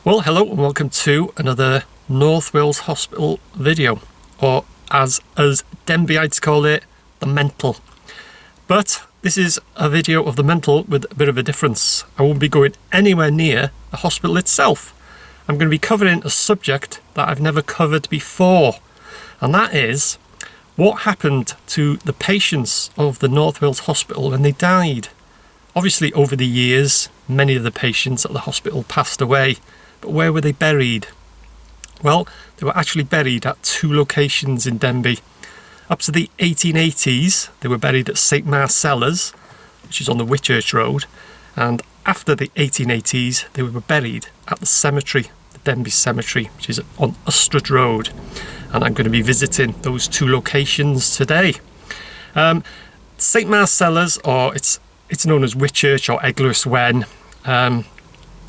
Well, hello and welcome to another North Wales Hospital video, or as Denbighites call it, the mental. But this is a video of the mental with a bit of a difference. I won't be going anywhere near the hospital itself. I'm going to be covering a subject that I've never covered before, and that is what happened to the patients of the North Wales Hospital when they died. Obviously, over the years, many of the patients at the hospital passed away. But where were they buried? Well, they were actually buried at two locations in Denbigh. Up to the 1880s, they were buried at St Marcellus, which is on the Whitchurch Road, and after the 1880s, they were buried at the cemetery, the Denbigh Cemetery, which is on Ustrad Road, and I'm going to be visiting those two locations today. St Marcellus, or it's known as Whitchurch or Eglwys Wen,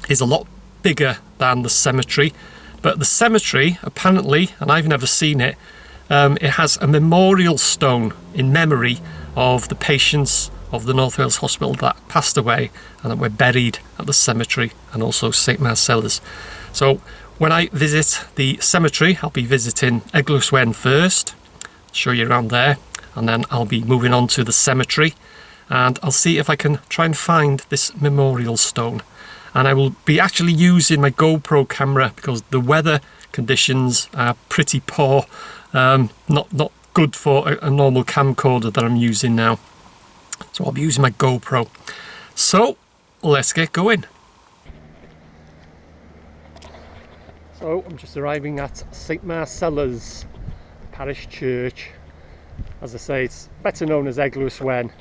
is a lot bigger than the cemetery, but the cemetery apparently, and I've never seen it, it has a memorial stone in memory of the patients of the North Wales Hospital that passed away and that were buried at the cemetery, and also St Marcellus. So when I visit the cemetery, I'll be visiting Eglwys Wen first, show you around there, and then I'll be moving on to the cemetery and I'll see if I can try and find this memorial stone. And I will be actually using my GoPro camera because the weather conditions are pretty poor, not good for a normal camcorder that I'm using now. So I'll be using my GoPro. So let's get going. So I'm just arriving at St Marcellus Parish Church. As I say, it's better known as Eglwys Wen.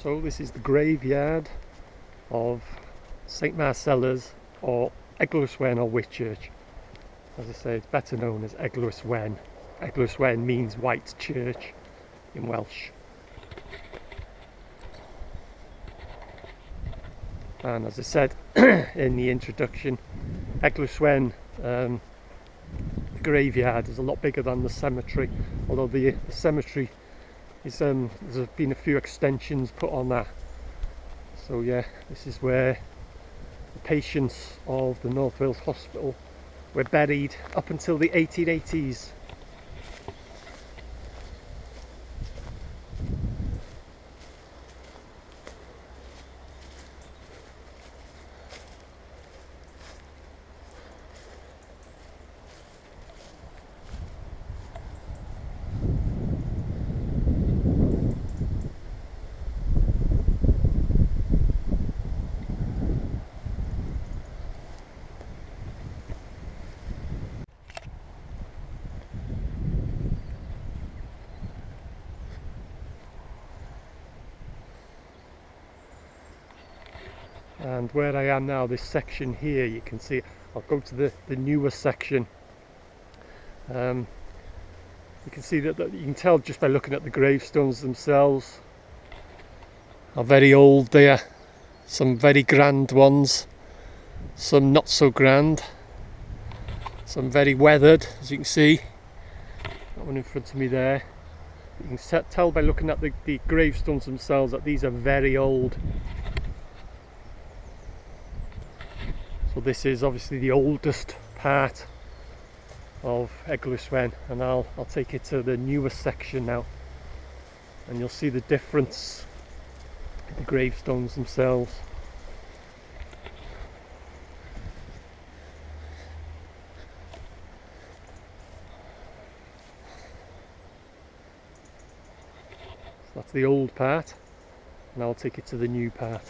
So this is the graveyard of St Marcellus, or Eglwys Wen, or Whitchurch. As I say, it's better known as Eglwys Wen. Eglwys Wen means white church in Welsh. And as I said in the introduction, Eglwys Wen, the graveyard, is a lot bigger than the cemetery, although the cemetery is, there's been a few extensions put on that. So yeah, this is where the patients of the North Wales Hospital were buried up until the 1880s. And where I am now, this section here, you can see, I'll go to the newer section. You can see that you can tell just by looking at the gravestones themselves how very old they are. Some very grand ones, some not so grand, some very weathered, as you can see. That one in front of me there. You can tell by looking at the gravestones themselves that these are very old. So this is obviously the oldest part of Eglwys Wen, and I'll take it to the newer section now, and you'll see the difference in the gravestones themselves. That's the old part, and I'll take it to the new part.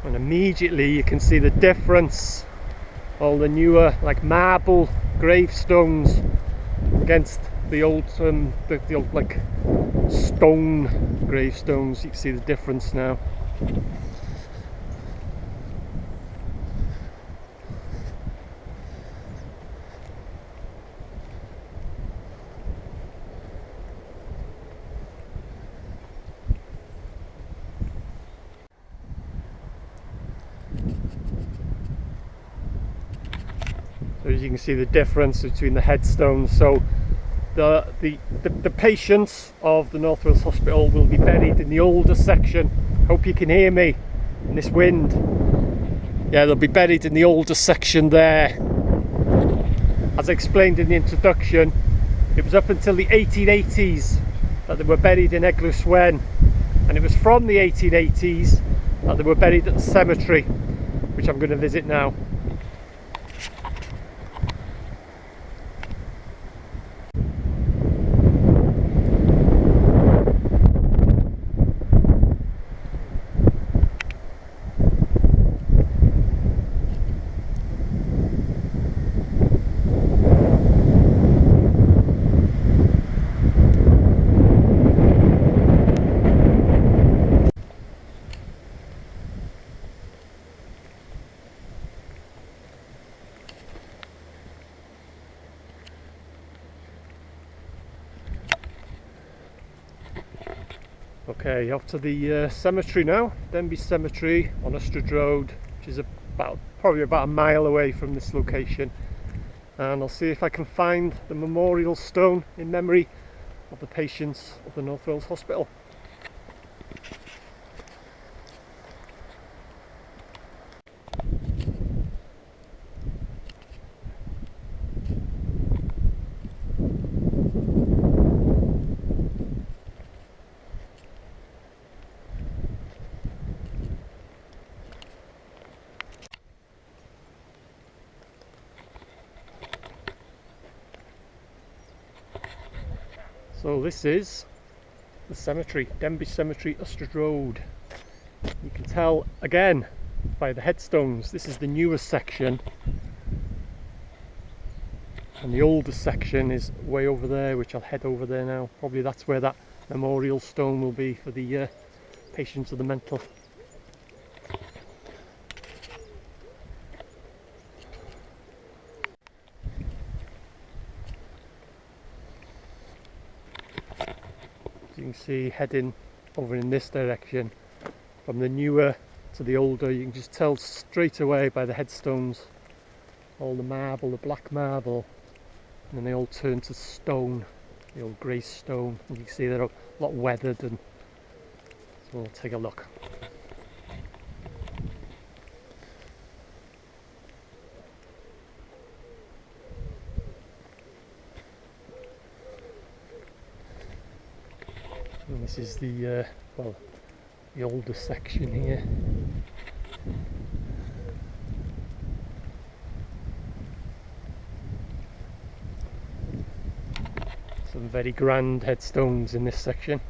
And immediately you can see the difference, all the newer like marble gravestones against the old the old like stone gravestones. You can see the difference now. So as you can see the difference between the headstones. So the patients of the North Wales Hospital will be buried in the older section. Hope you can hear me in this wind. Yeah, they'll be buried in the older section there. As I explained in the introduction, it was up until the 1880s that they were buried in Eglwys Wen, and it was from the 1880s that they were buried at the cemetery, which I'm going to visit now. Okay, off to the cemetery now, Denbigh Cemetery on Ystad Road, which is probably about a mile away from this location, and I'll see if I can find the memorial stone in memory of the patients of the North Wales Hospital. So this is the cemetery, Denbigh Cemetery, Ystad Road. You can tell again by the headstones, this is the newest section, and the oldest section is way over there, which I'll head over there now. Probably that's where that memorial stone will be for the patients of the mental. You can see heading over in this direction from the newer to the older. You can just tell straight away by the headstones, all the marble, the black marble, and then they all turn to stone, the old grey stone, and you can see they're a lot weathered, and so we'll take a look. And this is the well, the older section here. Some very grand headstones in this section.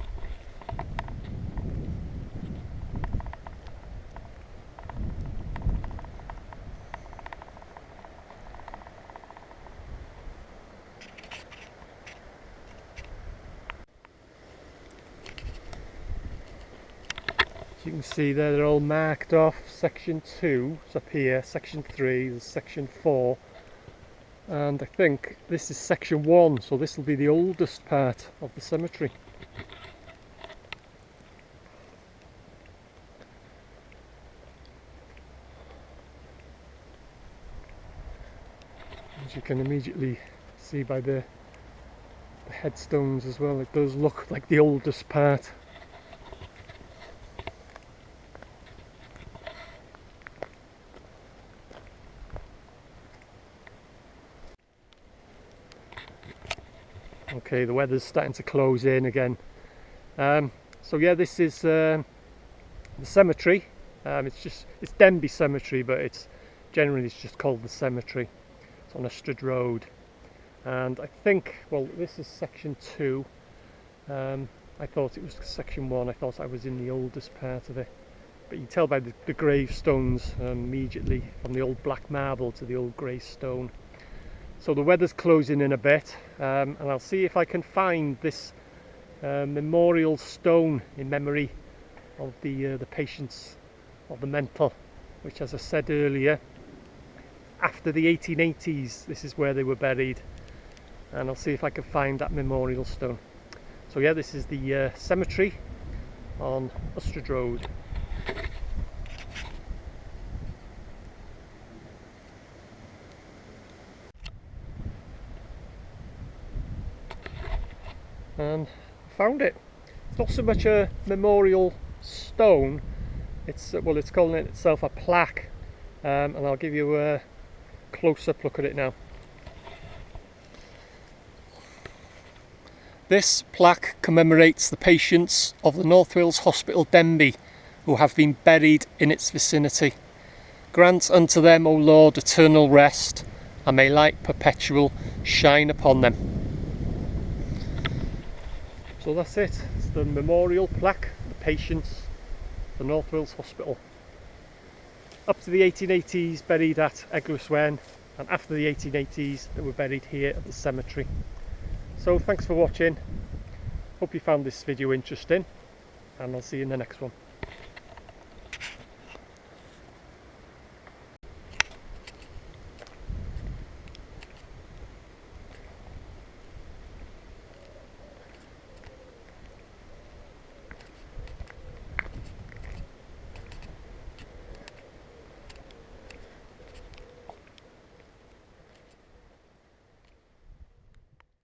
As you can see there, they're all marked off. Section 2 is up here, Section 3, there's Section 4, and I think this is Section 1, so this will be the oldest part of the cemetery. As you can immediately see by the headstones as well, it does look like the oldest part. Okay, the weather's starting to close in again. So yeah, this is the cemetery. It's Denbigh Cemetery, but it's just called the cemetery. It's on Ustrad Road, and I think, well, this is section 2. I thought it was section 1. I thought I was in the oldest part of it, but you can tell by the gravestones immediately, from the old black marble to the old grey stone. So the weather's closing in a bit, and I'll see if I can find this memorial stone in memory of the patients of the mental, which, as I said earlier, after the 1880s, this is where they were buried, and I'll see if I can find that memorial stone. So yeah, this is the cemetery on Ustrad Road. And I found it. It's not so much a memorial stone, it's calling it itself a plaque, and I'll give you a close-up look at it now. This plaque commemorates the patients of the North Wales Hospital Denbigh who have been buried in its vicinity. Grant unto them, O Lord, eternal rest, and may light perpetual shine upon them. So that's it. It's the memorial plaque for the patients of the North Wales Hospital. Up to the 1880s, buried at Eglwyswen, and after the 1880s, they were buried here at the cemetery. So thanks for watching. Hope you found this video interesting, and I'll see you in the next one.